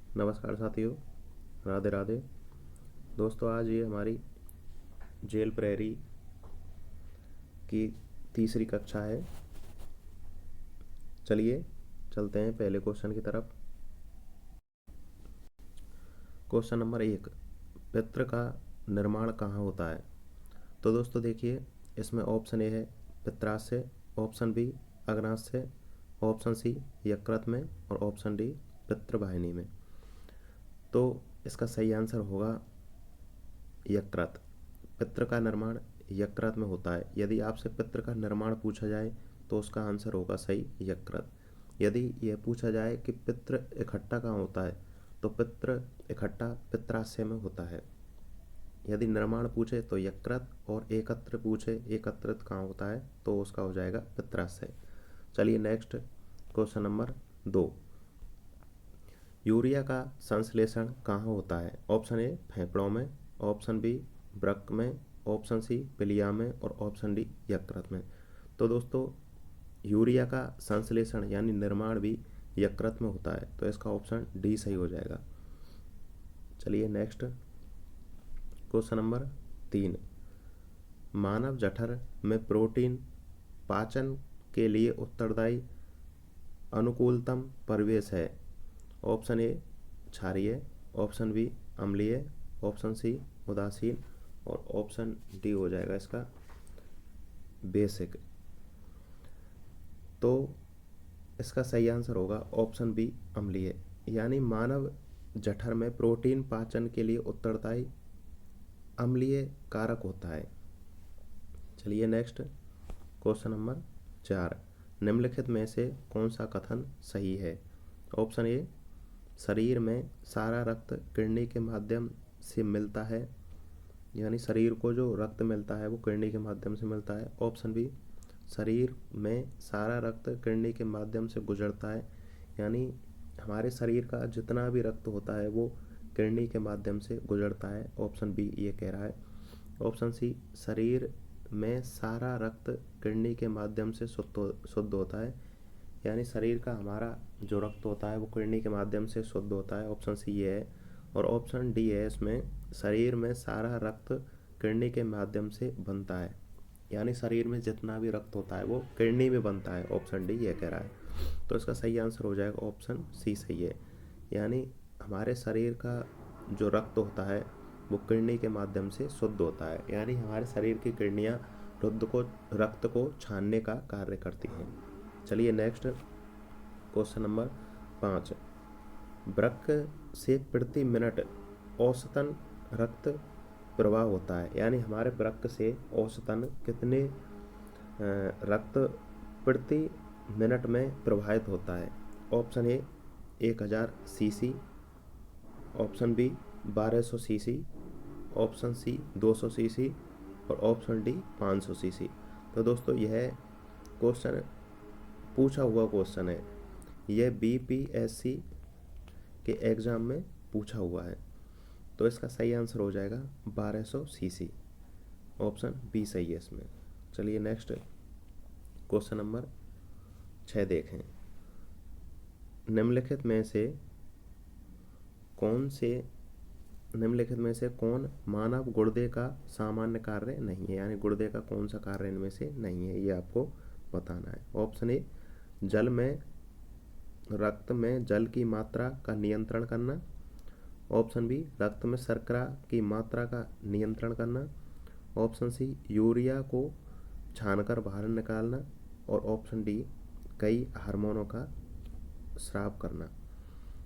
नमस्कार साथियों, राधे राधे। दोस्तों, आज ये हमारी जेल प्रहरी की तीसरी कक्षा है। चलिए चलते हैं पहले क्वेश्चन की तरफ। क्वेश्चन नंबर 1, पित्र का निर्माण कहाँ होता है? तो दोस्तों देखिए, इसमें ऑप्शन ए है पित्राशय, ऑप्शन बी अग्नाशय, ऑप्शन सी यकृत में और ऑप्शन डी पितृवाहिनी में। तो इसका सही आंसर होगा यकृत। पित्र का निर्माण यकृत में होता है। यदि आपसे पित्र का निर्माण पूछा जाए तो उसका आंसर होगा सही यकृत। यदि यह पूछा जाए कि पित्र इकट्ठा कहाँ होता है तो पित्र इकट्ठा पित्राशय में होता है। यदि निर्माण पूछे तो यकृत और एकत्र पूछे एकत्रित कहाँ होता है तो उसका हो जाएगा पित्राशय। चलिए नेक्स्ट क्वेश्चन नंबर 2, यूरिया का संश्लेषण कहाँ होता है? ऑप्शन ए फेफड़ों में, ऑप्शन बी वृक्क में, ऑप्शन सी पिलिया में और ऑप्शन डी यकृत में। तो दोस्तों यूरिया का संश्लेषण यानी निर्माण भी यकृत में होता है, तो इसका ऑप्शन डी सही हो जाएगा। चलिए नेक्स्ट क्वेश्चन नंबर 3, मानव जठर में प्रोटीन पाचन के लिए उत्तरदायी अनुकूलतम परिवेश है। ऑप्शन ए क्षारीय, ऑप्शन बी अम्लीय, ऑप्शन सी उदासीन और ऑप्शन डी हो जाएगा इसका बेसिक। तो इसका सही आंसर होगा ऑप्शन बी अम्लीय, यानी मानव जठर में प्रोटीन पाचन के लिए उत्तरदायी अम्लीय कारक होता है। चलिए नेक्स्ट क्वेश्चन नंबर 4, निम्नलिखित में से कौन सा कथन सही है? ऑप्शन ए शरीर में सारा रक्त किडनी के माध्यम से मिलता है, यानी शरीर को जो रक्त मिलता है वो किडनी के माध्यम से मिलता है। ऑप्शन बी शरीर में सारा रक्त किडनी के माध्यम से गुजरता है, यानी हमारे शरीर का जितना भी रक्त होता है वो किडनी के माध्यम से गुजरता है। ऑप्शन बी ये कह रहा है। ऑप्शन सी शरीर में सारा रक्त किडनी के माध्यम से शुद्ध होता है, यानी शरीर का हमारा जो रक्त होता है वो किडनी के माध्यम से शुद्ध होता है। ऑप्शन सी ये है। और ऑप्शन डी है इसमें शरीर में सारा रक्त किडनी के माध्यम से बनता है, यानी शरीर में जितना भी रक्त होता है वो किडनी में बनता है। ऑप्शन डी ये कह रहा है। तो इसका सही आंसर हो जाएगा ऑप्शन सी सही है, यानी हमारे शरीर का जो रक्त होता है वो किडनी के माध्यम से शुद्ध होता है, यानी हमारे शरीर की किडनियाँ रक्त को छानने का कार्य करती हैं। चलिए नेक्स्ट क्वेश्चन नंबर 5, वृक्क से प्रति मिनट औसतन रक्त प्रवाह होता है, यानी हमारे वृक्क से औसतन कितने रक्त प्रति मिनट में प्रवाहित होता है? Option A 1000 cc, option B 1200 cc, option C 200 cc और ऑप्शन डी 500 सीसी। तो दोस्तों यह क्वेश्चन पूछा हुआ क्वेश्चन है, यह बीपीएससी के एग्ज़ाम में पूछा हुआ है। तो इसका सही आंसर हो जाएगा 1200 सीसी। ऑप्शन बी सही है इसमें। चलिए नेक्स्ट क्वेश्चन नंबर 6 देखें, निम्नलिखित में से कौन मानव गुर्दे का सामान्य कार्य नहीं है, यानी गुर्दे का कौन सा कार्य इनमें से नहीं है, ये आपको बताना है। ऑप्शन ए रक्त में जल की मात्रा का नियंत्रण करना, ऑप्शन बी रक्त में शर्करा की मात्रा का नियंत्रण करना, ऑप्शन सी यूरिया को छानकर बाहर निकालना और ऑप्शन डी कई हार्मोनों का स्राव करना।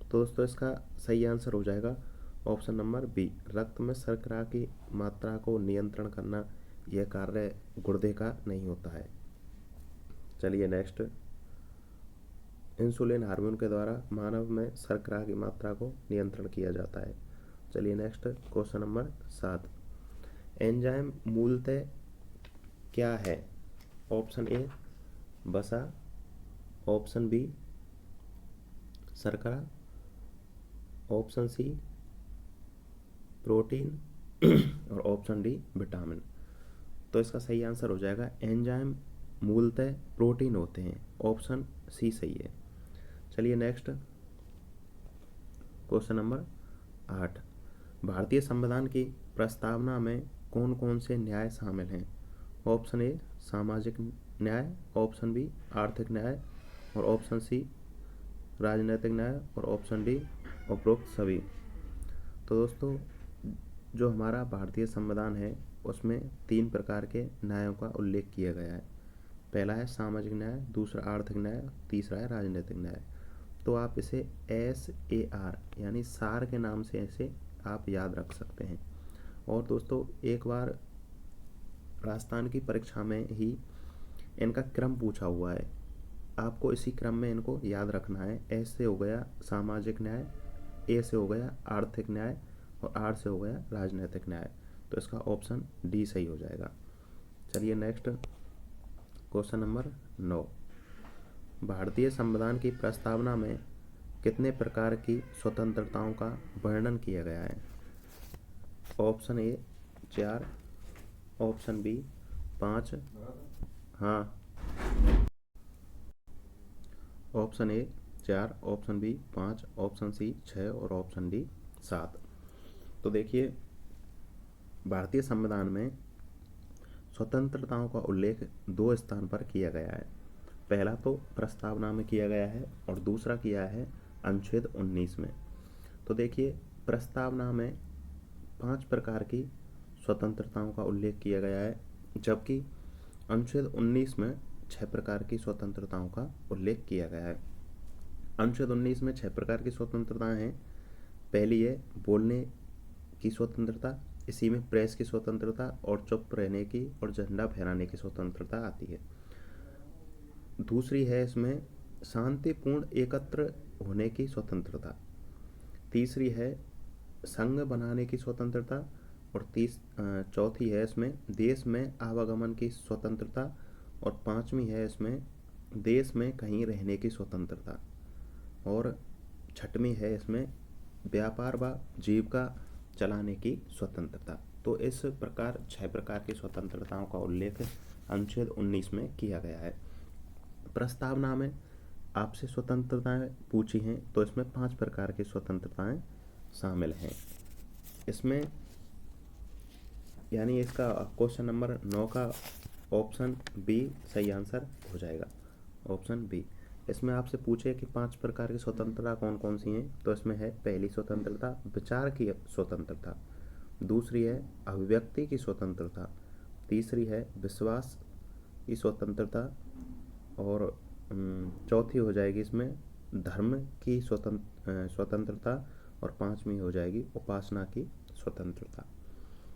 तो दोस्तों इसका सही आंसर हो जाएगा ऑप्शन नंबर बी, रक्त में शर्करा की मात्रा को नियंत्रण करना यह कार्य गुर्दे का नहीं होता है। चलिए नेक्स्ट, इंसुलिन हार्मोन के द्वारा मानव में शर्करा की मात्रा को नियंत्रण किया जाता है। चलिए नेक्स्ट क्वेश्चन नंबर 7, एंजाइम मूलतः क्या है? ऑप्शन ए वसा, ऑप्शन बी शर्करा, ऑप्शन सी प्रोटीन और ऑप्शन डी विटामिन। तो इसका सही आंसर हो जाएगा एंजाइम मूलतः प्रोटीन होते हैं। ऑप्शन सी सही है। चलिए नेक्स्ट क्वेश्चन नंबर 8, भारतीय संविधान की प्रस्तावना में कौन कौन से न्याय शामिल हैं? ऑप्शन ए सामाजिक न्याय, ऑप्शन बी आर्थिक न्याय, और ऑप्शन सी राजनीतिक न्याय, और ऑप्शन डी उपरोक्त सभी। तो दोस्तों, जो हमारा भारतीय संविधान है उसमें 3 प्रकार के न्यायों का उल्लेख किया गया है। पहला है सामाजिक न्याय, दूसरा आर्थिक न्याय, तीसरा है राजनीतिक न्याय। तो आप इसे SAR यानी सार के नाम से ऐसे आप याद रख सकते हैं। और दोस्तों, एक बार राजस्थान की परीक्षा में ही इनका क्रम पूछा हुआ है, आपको इसी क्रम में इनको याद रखना है। S से हो गया सामाजिक न्याय, A से हो गया आर्थिक न्याय, और R से हो गया राजनीतिक न्याय। तो इसका ऑप्शन डी सही हो जाएगा। चलिए नेक्स्ट, क्वेश्चन नंबर 9, भारतीय संविधान की प्रस्तावना में कितने प्रकार की स्वतंत्रताओं का वर्णन किया गया है? ऑप्शन ए 4, ऑप्शन बी 5, हाँ, option A 4, option B 5, option C 6, और ऑप्शन डी 7। तो देखिए, भारतीय संविधान में स्वतंत्रताओं का उल्लेख 2 स्थान पर किया गया है। पहला तो प्रस्तावना में किया गया है और दूसरा किया है अनुच्छेद 19 में। तो देखिए, प्रस्तावना में 5 प्रकार की स्वतंत्रताओं का उल्लेख किया गया है, जबकि अनुच्छेद 19 में 6 प्रकार की स्वतंत्रताओं का उल्लेख किया गया है। अनुच्छेद 19 में 6 प्रकार की स्वतंत्रताएं हैं। पहली है बोलने की स्वतंत्रता, इसी में प्रेस की स्वतंत्रता और चुप रहने की और झंडा फहराने की स्वतंत्रता आती है। दूसरी है इसमें शांतिपूर्ण एकत्र होने की स्वतंत्रता। तीसरी है संघ बनाने की स्वतंत्रता, और चौथी है इसमें देश में आवागमन की स्वतंत्रता, और 5वीं है इसमें देश में कहीं रहने की स्वतंत्रता, और 6वीं है इसमें व्यापार व जीविका चलाने की स्वतंत्रता। तो इस प्रकार 6 प्रकार की स्वतंत्रताओं का उल्लेख अनुच्छेद 19 में किया गया है। प्रस्तावना में आपसे स्वतंत्रताएं पूछी हैं, तो इसमें 5 प्रकार की स्वतंत्रताएं शामिल हैं। इसमें यानी इसका क्वेश्चन नंबर 9 का ऑप्शन बी सही आंसर हो जाएगा, ऑप्शन बी। इसमें आपसे पूछे कि 5 प्रकार की स्वतंत्रता कौन कौन सी हैं, तो इसमें है पहली स्वतंत्रता विचार की स्वतंत्रता, दूसरी है अभिव्यक्ति की स्वतंत्रता, तीसरी है विश्वास की स्वतंत्रता, और चौथी हो जाएगी इसमें धर्म की स्वतंत्रता, और 5वीं हो जाएगी उपासना की स्वतंत्रता।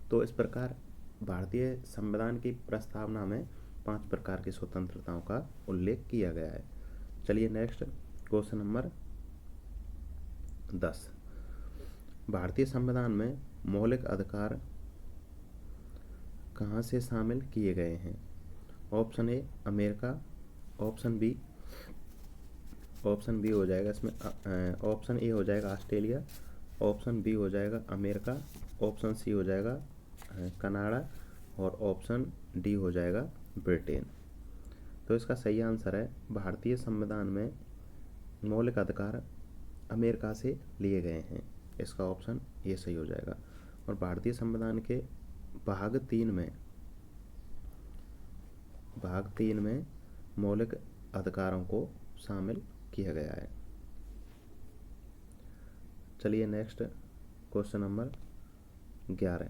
तो इस प्रकार भारतीय संविधान की प्रस्तावना में 5 प्रकार की स्वतंत्रताओं का उल्लेख किया गया है। चलिए नेक्स्ट, क्वेश्चन नंबर 10, भारतीय संविधान में मौलिक अधिकार कहाँ से शामिल किए गए हैं? Option A America, option B हो जाएगा इसमें ऑप्शन ए हो जाएगा ऑस्ट्रेलिया, ऑप्शन बी हो जाएगा अमेरिका, ऑप्शन सी हो जाएगा कनाडा, और ऑप्शन डी हो जाएगा ब्रिटेन। तो इसका सही आंसर है भारतीय संविधान में मौलिक अधिकार अमेरिका से लिए गए हैं। इसका ऑप्शन ये सही हो जाएगा। और भारतीय संविधान के भाग 3 में मौलिक अधिकारों को शामिल किया गया है। चलिए नेक्स्ट, क्वेश्चन नंबर 11,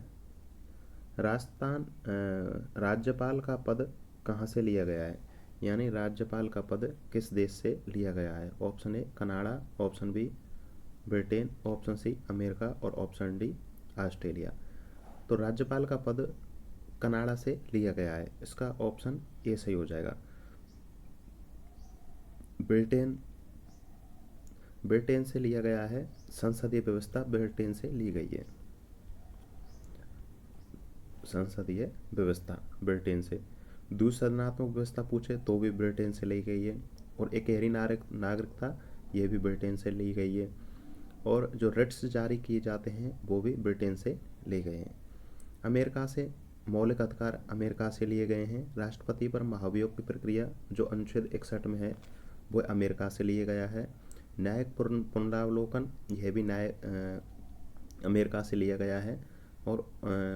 राजस्थान राज्यपाल का पद कहाँ से लिया गया है? यानी राज्यपाल का पद किस देश से लिया गया है? Option A Canada, option B Britain, option C America, और ऑप्शन डी ऑस्ट्रेलिया। तो राज्यपाल का पद कनाडा से लिया गया है, इसका ऑप्शन ए सही हो जाएगा। ब्रिटेन से लिया गया है, संसदीय व्यवस्था ब्रिटेन से ली गई है, संसदीय व्यवस्था ब्रिटेन से। द्विसदनात्मक व्यवस्था पूछे तो भी ब्रिटेन से ली गई है, और इकहरी नागरिकता ये भी ब्रिटेन से ली गई है, और जो रिट्स जारी किए जाते हैं वो भी ब्रिटेन से लिए गए हैं। अमेरिका से मौलिक अधिकार अमेरिका से लिए गए हैं। राष्ट्रपति पर महाभियोग की प्रक्रिया जो अनुच्छेद 61 में है वो अमेरिका से लिए गया है। न्यायिक पुनरावलोकन, यह भी अमेरिका से लिया गया है। और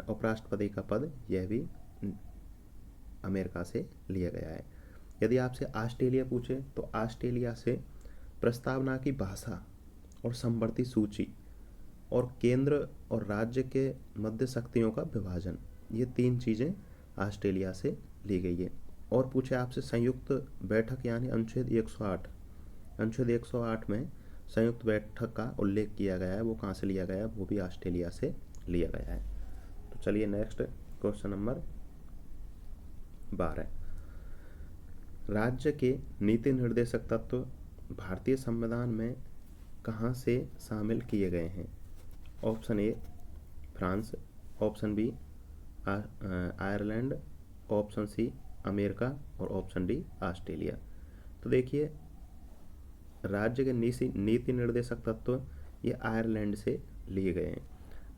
उपराष्ट्रपति का पद, यह भी अमेरिका से लिया गया है। यदि आपसे ऑस्ट्रेलिया पूछे तो ऑस्ट्रेलिया से प्रस्तावना की भाषा और समवर्ती सूची और केंद्र और राज्य के मध्य शक्तियों का विभाजन, ये 3 चीज़ें ऑस्ट्रेलिया से ली गई है। और पूछे आपसे संयुक्त बैठक यानी अनुच्छेद 108, अनुच्छेद 108 में संयुक्त बैठक का उल्लेख किया गया है, वो कहाँ से लिया गया है, वो भी ऑस्ट्रेलिया से लिया गया है। तो चलिए नेक्स्ट क्वेश्चन नंबर 12। राज्य के नीति निर्देशक तत्व भारतीय संविधान में कहाँ से शामिल किए गए हैं? Option A France, option B Ireland, option C America और ऑप्शन डी ऑस्ट्रेलिया। तो देखिए, राज्य के नीति निर्देशक तत्व ये आयरलैंड से लिए गए हैं।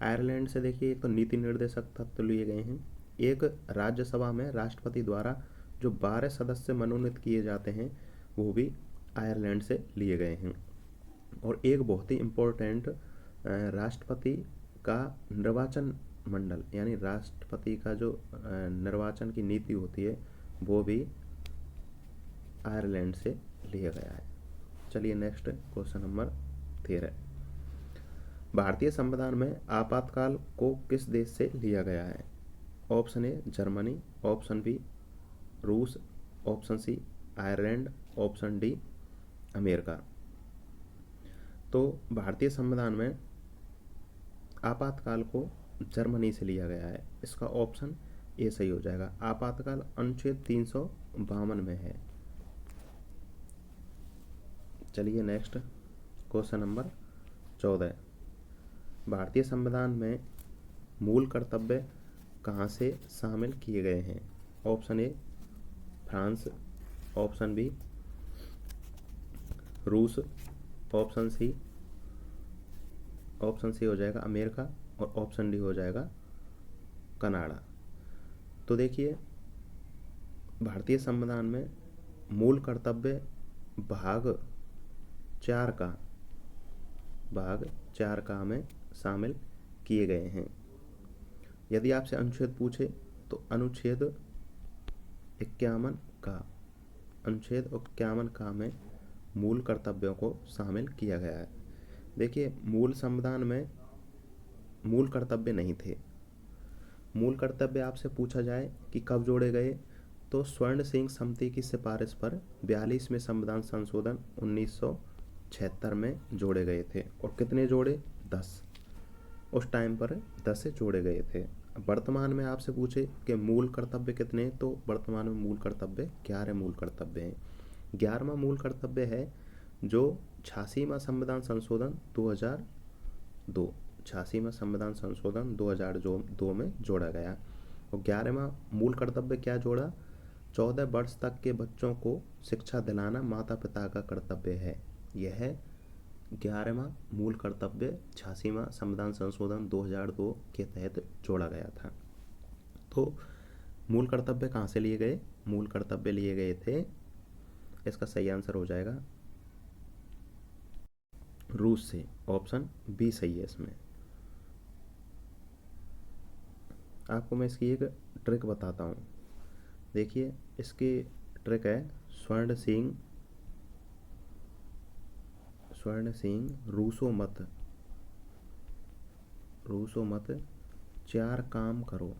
आयरलैंड से देखिए तो नीति निर्देशक तत्व लिए गए हैं। एक राज्यसभा में राष्ट्रपति द्वारा जो 12 सदस्य मनोनीत किए जाते हैं वो भी आयरलैंड से लिए गए हैं। और एक बहुत ही इम्पोर्टेंट राष्ट्रपति का निर्वाचन मंडल यानी राष्ट्रपति का जो निर्वाचन की नीति होती है वो भी आयरलैंड से लिया गया है। चलिए नेक्स्ट क्वेश्चन नंबर 13। भारतीय संविधान में आपातकाल को किस देश से लिया गया है? Option A Germany, option B रूस, option C Ireland, option D America. तो भारतीय संविधान में आपातकाल को जर्मनी से लिया गया है। इसका ऑप्शन ए सही हो जाएगा। आपातकाल अनुच्छेद 352 में है। चलिए नेक्स्ट क्वेश्चन नंबर 14। भारतीय संविधान में मूल कर्तव्य कहाँ से शामिल किए गए हैं? Option A France, option B रूस, ऑप्शन सी हो जाएगा अमेरिका और ऑप्शन डी हो जाएगा कनाडा। तो देखिए, भारतीय संविधान में मूल कर्तव्य भाग 4 का में शामिल किए गए हैं। यदि आपसे अनुच्छेद पूछे तो अनुच्छेद 51 का में मूल कर्तव्यों को शामिल किया गया है। देखिए, मूल संविधान में मूल कर्तव्य नहीं थे। मूल कर्तव्य आपसे पूछा जाए कि कब जोड़े गए तो स्वर्ण सिंह समिति की सिफारिश पर 42वें संविधान संशोधन 1976 में जोड़े गए थे। और कितने जोड़े? 10। उस टाइम पर 10 से जोड़े गए थे। वर्तमान में आपसे पूछे कि मूल कर्तव्य कितने, तो वर्तमान में मूल कर्तव्य 11 मूल कर्तव्य हैं। 11वां मूल कर्तव्य है जो 86वां संविधान संशोधन 2002 86वां संविधान संशोधन 2002 में जोड़ा गया। और 11वां मूल कर्तव्य क्या जोड़ा? 14 वर्ष तक के बच्चों को शिक्षा दिलाना माता पिता का कर्तव्य है। यह 11वां मूल कर्तव्य 86वां संविधान संशोधन 2002 के तहत जोड़ा गया था। तो मूल कर्तव्य कहाँ से लिए गए? मूल कर्तव्य लिए गए थे, इसका सही आंसर हो जाएगा रूस से। ऑप्शन बी सही है इसमें। आपको मैं इसकी एक ट्रिक बताता हूँ। देखिए, इसकी ट्रिक है स्वर्ण सिंह रूसो मत 4 काम करो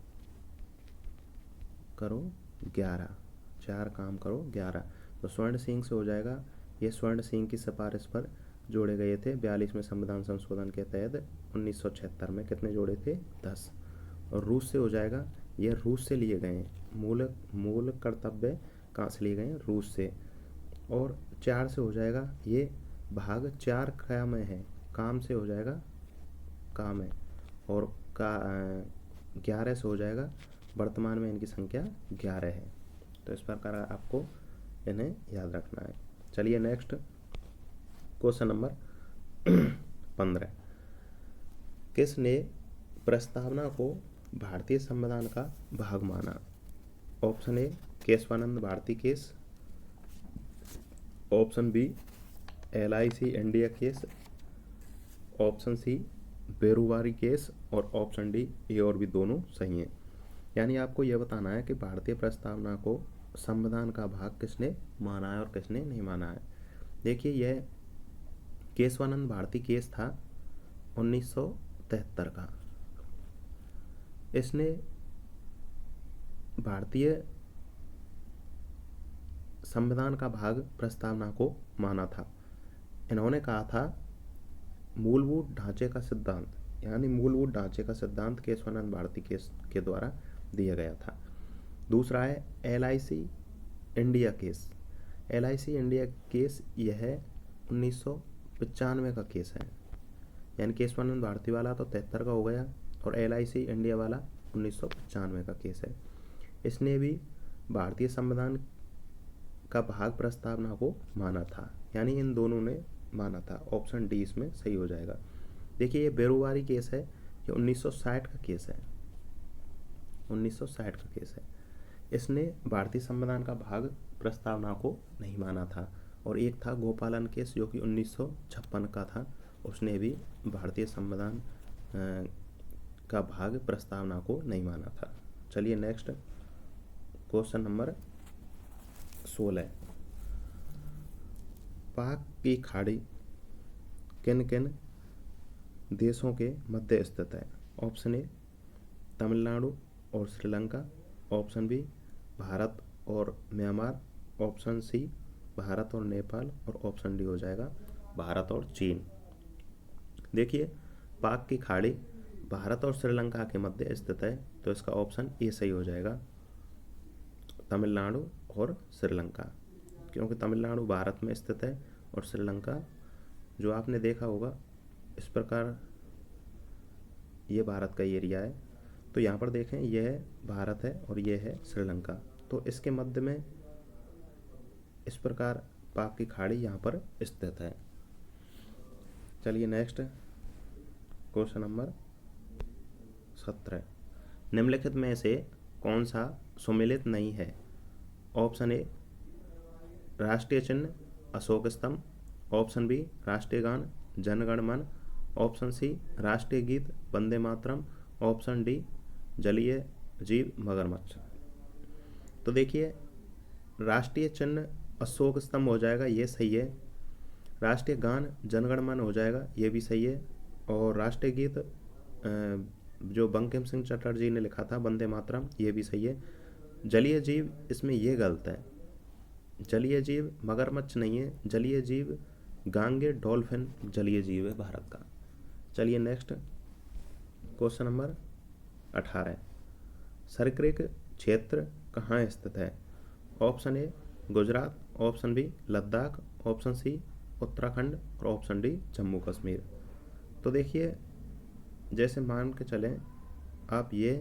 11। 4 काम करो 11। तो स्वर्ण सिंह से हो जाएगा, ये स्वर्ण सिंह की सिफारिश पर जोड़े गए थे 42वें संविधान संशोधन के तहत 1976 में। कितने जोड़े थे? 10। और रूस से हो जाएगा, ये रूस से लिए गए हैं। मूल कर्तव्य कहाँ से लिए गए हैं? रूस से। और 4 से हो जाएगा, ये भाग 4 क्या में है? काम से हो जाएगा, काम है। और 11 से हो जाएगा, वर्तमान में इनकी संख्या 11 है। तो इस प्रकार आपको इन्हें याद रखना है। चलिए नेक्स्ट क्वेश्चन नंबर 15। किसने प्रस्तावना को भारतीय संविधान का भाग माना? Option A Keshavananda Bharati case, option B LIC India case, option C Berubari case और ऑप्शन डी ये और भी दोनों सही हैं। यानी आपको यह बताना है कि भारतीय प्रस्तावना को संविधान का भाग किसने माना है और किसने नहीं माना है। देखिए यह केशवानंद भारती केस था 1973 का। इसने भारतीय संविधान का भाग प्रस्तावना को माना था। इन्होंने कहा था मूलभूत ढांचे का सिद्धांत, यानी मूलभूत ढांचे का सिद्धांत केशवानंद भारती केस के द्वारा दिया गया था। दूसरा है LIC India case. LIC India case यह 1995 का केस है, यानी केशवानंद भारती वाला तो 73 का हो गया और LIC इंडिया वाला 1995 का केस है। इसने भी भारतीय संविधान का भाग प्रस्तावना को माना था, यानी इन दोनों ने माना था। ऑप्शन डी इसमें सही हो जाएगा। देखिए ये बेरुवारी केस है, ये 1960 का केस है, 1960 का केस है। इसने भारतीय संविधान का भाग प्रस्तावना को नहीं माना था। और एक था गोपालन केस जो कि 1956 का था, उसने भी भारतीय संविधान का भाग प्रस्तावना को नहीं माना था। चलिए नेक्स्ट क्वेश्चन नंबर 16। पाक की खाड़ी किन किन देशों के मध्य स्थित है? ऑप्शन ए तमिलनाडु और श्रीलंका, ऑप्शन बी भारत और म्यांमार, ऑप्शन सी भारत और नेपाल और ऑप्शन डी हो जाएगा भारत और चीन। देखिए पाक की खाड़ी भारत और श्रीलंका के मध्य स्थित है, तो इसका ऑप्शन ए सही हो जाएगा तमिलनाडु और श्रीलंका, क्योंकि तमिलनाडु भारत में स्थित है और श्रीलंका जो आपने देखा होगा इस प्रकार ये भारत का एरिया है। तो यहाँ पर देखें यह भारत है और यह है श्रीलंका, तो इसके मध्य में इस प्रकार पाक की खाड़ी यहाँ पर स्थित है। चलिए नेक्स्ट क्वेश्चन नंबर 17। निम्नलिखित में से कौन सा सुमेलित नहीं है? ऑप्शन ए राष्ट्रीय चिन्ह अशोक स्तंभ, ऑप्शन बी राष्ट्रीय गान जन गण मन, ऑप्शन सी राष्ट्रीय गीत वंदे मातरम, ऑप्शन डी जलीय जीव मगरमच्छ। तो देखिए राष्ट्रीय चिन्ह अशोक स्तंभ हो जाएगा, ये सही है। राष्ट्रीय गान जन गण मन हो जाएगा, ये भी सही है। और राष्ट्रीय गीत जो बंकिम सिंह चटर्जी ने लिखा था वंदे मातरम, ये भी सही है। जलीय जीव इसमें ये गलत है, जलीय जीव मगरमच्छ नहीं है, जलीय जीव गांगे डॉल्फिन जलीय जीव है भारत का। चलिए नेक्स्ट क्वेश्चन नंबर 18। सरक्रिक क्षेत्र कहाँ स्थित है? Option A Gujarat, option B Ladakh, option C Uttarakhand और ऑप्शन डी जम्मू कश्मीर। तो देखिए जैसे मान के चलें आप, ये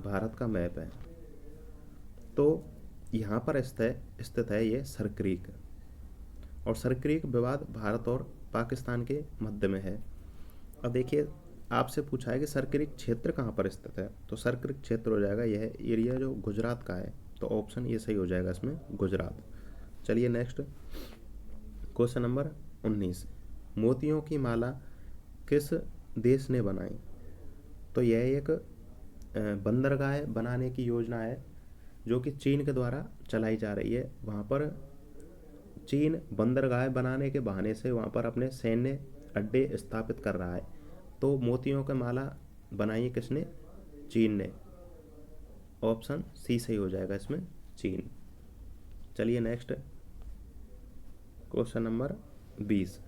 भारत का मैप है, तो यहाँ पर स्थित है ये सरक्रीक, और सरक्रीक विवाद भारत और पाकिस्तान के मध्य में है। अब देखिए आपसे पूछा है कि सरक्रीक क्षेत्र कहाँ पर स्थित है, तो सरक्रीक क्षेत्र हो जाएगा यह एरिया जो गुजरात का है, तो ऑप्शन ये सही हो जाएगा इसमें गुजरात। चलिए नेक्स्ट क्वेश्चन नंबर 19। मोतियों की माला किस देश ने बनाई? तो यह एक बंदरगाह बनाने की योजना है जो कि चीन के द्वारा चलाई जा रही है। वहाँ पर चीन बंदरगाह बनाने के बहाने से वहाँ पर अपने सैन्य अड्डे स्थापित कर रहा है। तो मोतियों की माला बनाई है किसने? चीन ने। ऑप्शन सी सही हो जाएगा इसमें चीन। चलिए नेक्स्ट क्वेश्चन नंबर 20।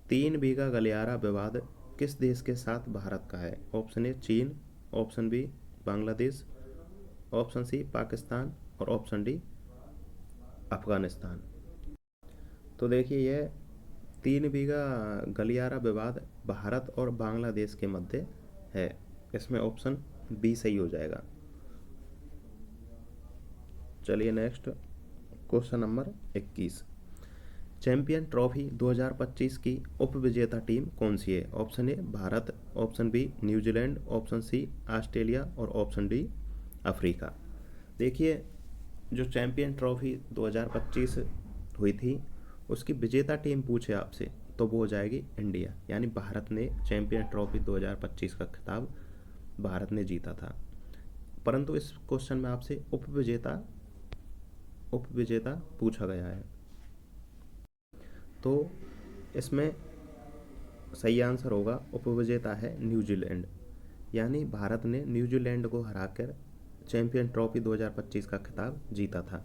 3 बीघा गलियारा विवाद किस देश के साथ भारत का है? ऑप्शन ए चीन, option B Bangladesh, option C Pakistan और ऑप्शन डी अफगानिस्तान। तो देखिए यह 3 बीघा गलियारा विवाद भारत और बांग्लादेश के मध्य है, इसमें ऑप्शन बी सही हो जाएगा। चलिए next question number 21। Champion trophy 2025 की उप विजेता टीम कौन सी है? Option A Bharat, option B New Zealand, option C Australia और ऑप्शन डी अफ्रीका। देखिए जो चैंपियन ट्रॉफी 2025 हुई थी उसकी विजेता टीम पूछे आपसे तो वो हो जाएगी इंडिया, यानी भारत ने चैंपियन ट्रॉफी 2025 का खिताब भारत ने जीता था। परंतु इस क्वेश्चन में आपसे उपविजेता पूछा गया है, तो इसमें सही आंसर होगा उपविजेता है न्यूजीलैंड, यानी भारत ने न्यूजीलैंड को हराकर चैंपियन ट्रॉफी 2025 का खिताब जीता था।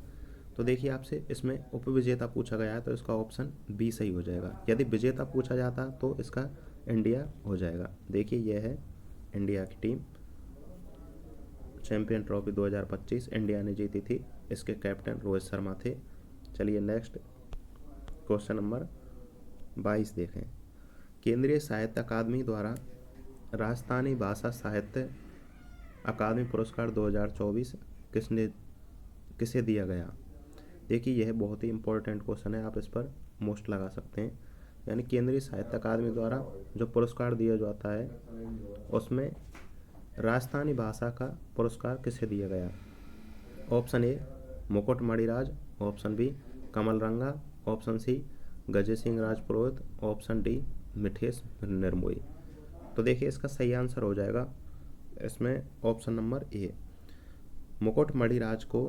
तो देखिए आपसे इसमें उपविजेता पूछा गया है तो इसका ऑप्शन बी सही हो जाएगा। यदि विजेता पूछा जाता तो इसका इंडिया हो जाएगा। देखिए यह है इंडिया की टीम, चैंपियन ट्रॉफी 2025 इंडिया ने जीती थी, इसके कैप्टन रोहित शर्मा थे। चलिए नेक्स्ट क्वेश्चन नंबर 22 देखें। केंद्रीय साहित्य अकादमी द्वारा राजस्थानी भाषा साहित्य अकादमी पुरस्कार 2024 किसे दिया गया। देखिए यह बहुत ही इंपॉर्टेंट क्वेश्चन है, आप इस पर मोस्ट लगा सकते हैं। यानी केंद्रीय साहित्य अकादमी द्वारा जो पुरस्कार दिया जाता है उसमें राजस्थानी भाषा का पुरस्कार किसे दिया गया। ऑप्शन ए मुकुट मणिराज, ऑप्शन बी कमल रंगा, option C Gajay Singh Rajpurohit, option D मिठेश Nirmohi. तो देखिए इसका सही आंसर हो जाएगा इसमें ऑप्शन नंबर ए, मुकुट मणिराज को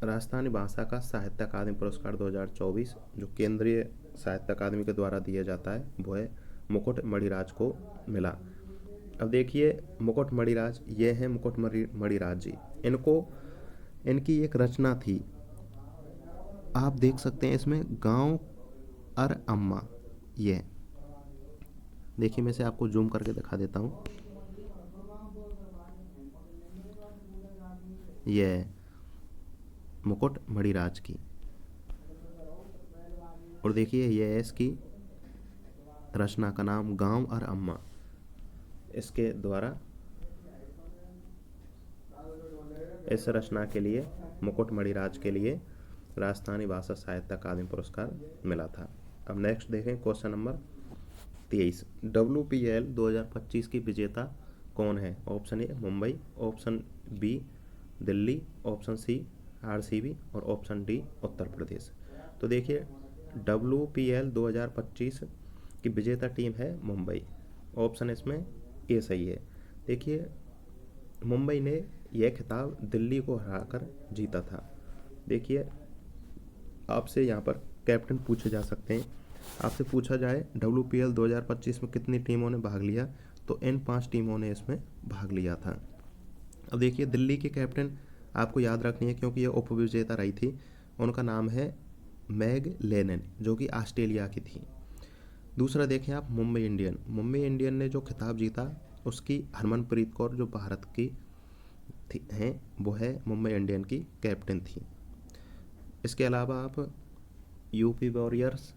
राजस्थानी भाषा का साहित्य अकादमी पुरस्कार 2024 जो केंद्रीय साहित्य अकादमी के द्वारा दिया जाता है वो है मुकुट मणिराज को मिला। अब देखिए मुकुट मणिराज, ये हैं मुकुट मणिराज जी। इनकी एक रचना थी, आप देख सकते हैं इसमें गांव अर अम्मा। ये देखिए मैं इसे आपको जूम करके दिखा देता हूँ। ये मुकुट मणिराज की, और देखिए ये है इसकी रचना का नाम गांव और अम्मा। इसके द्वारा इस रचना के लिए मुकुट मणिराज के लिए राजस्थानी भाषा साहित्य अकादमी पुरस्कार मिला था। अब नेक्स्ट देखें क्वेश्चन नंबर 23। WPL 2025 की विजेता कौन है। Option A Mumbai, option B Delhi, option C RCB और ऑप्शन डी उत्तर प्रदेश। तो देखिए WPL 2025 की विजेता टीम है मुंबई, ऑप्शन इसमें ए सही है। देखिए मुंबई ने यह खिताब दिल्ली को हराकर जीता था। देखिए आपसे यहाँ पर कैप्टन पूछे जा सकते हैं। आपसे पूछा जाए WPL 2025 में कितनी टीमों ने भाग लिया, तो इन 5 टीमों ने इसमें भाग लिया था। अब देखिए दिल्ली के कैप्टन आपको याद रखनी है क्योंकि ये उपविजेता रही थी, उनका नाम है मैग लेनिन जो कि ऑस्ट्रेलिया की थी। दूसरा देखें आप मुंबई इंडियन ने जो खिताब जीता उसकी हरमनप्रीत कौर जो भारत की हैं वो है मुंबई इंडियन की कैप्टन थी। इसके अलावा आप यूपी वॉरियर्स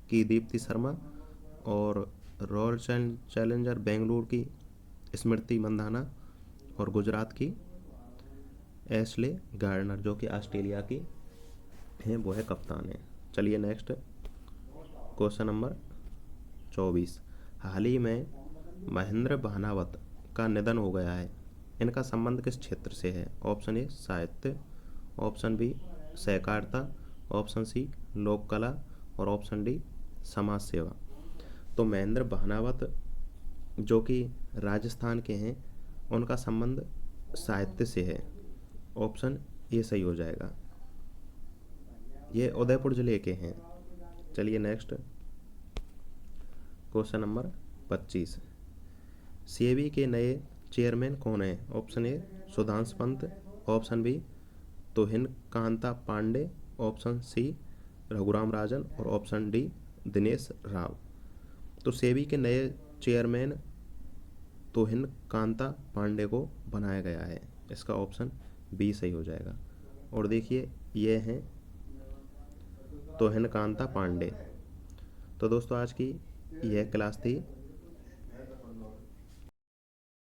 की दीप्ति शर्मा और रॉयल चैलेंजर बेंगलुरु की स्मृति मंदाना और गुजरात की एशले गार्डनर जो कि ऑस्ट्रेलिया की हैं वो है कप्तान है। चलिए नेक्स्ट क्वेश्चन नंबर 24। हाल ही में महेंद्र भानावत का निधन हो गया है, इनका संबंध किस क्षेत्र से है। ऑप्शन ए साहित्य, ऑप्शन बी सहकारिता, ऑप्शन सी लोक कला और ऑप्शन डी समाज सेवा। तो महेंद्र भानावत जो कि राजस्थान के हैं उनका संबंध साहित्य से है, ऑप्शन ए सही हो जाएगा। ये उदयपुर जिले के हैं। चलिए नेक्स्ट क्वेश्चन नंबर 25। सेबी के नए चेयरमैन कौन है। Option A Sudhanshu Pant, option B Tuhin Kanta Pandey, option C Raghuram Rajan और ऑप्शन डी दिनेश राव। तो सेबी के नए चेयरमैन तुहिन कांता पांडे को बनाया गया है, इसका ऑप्शन बी सही हो जाएगा। और देखिए ये हैं तुहिन कांता पांडे। तो दोस्तों आज की यह क्लास थी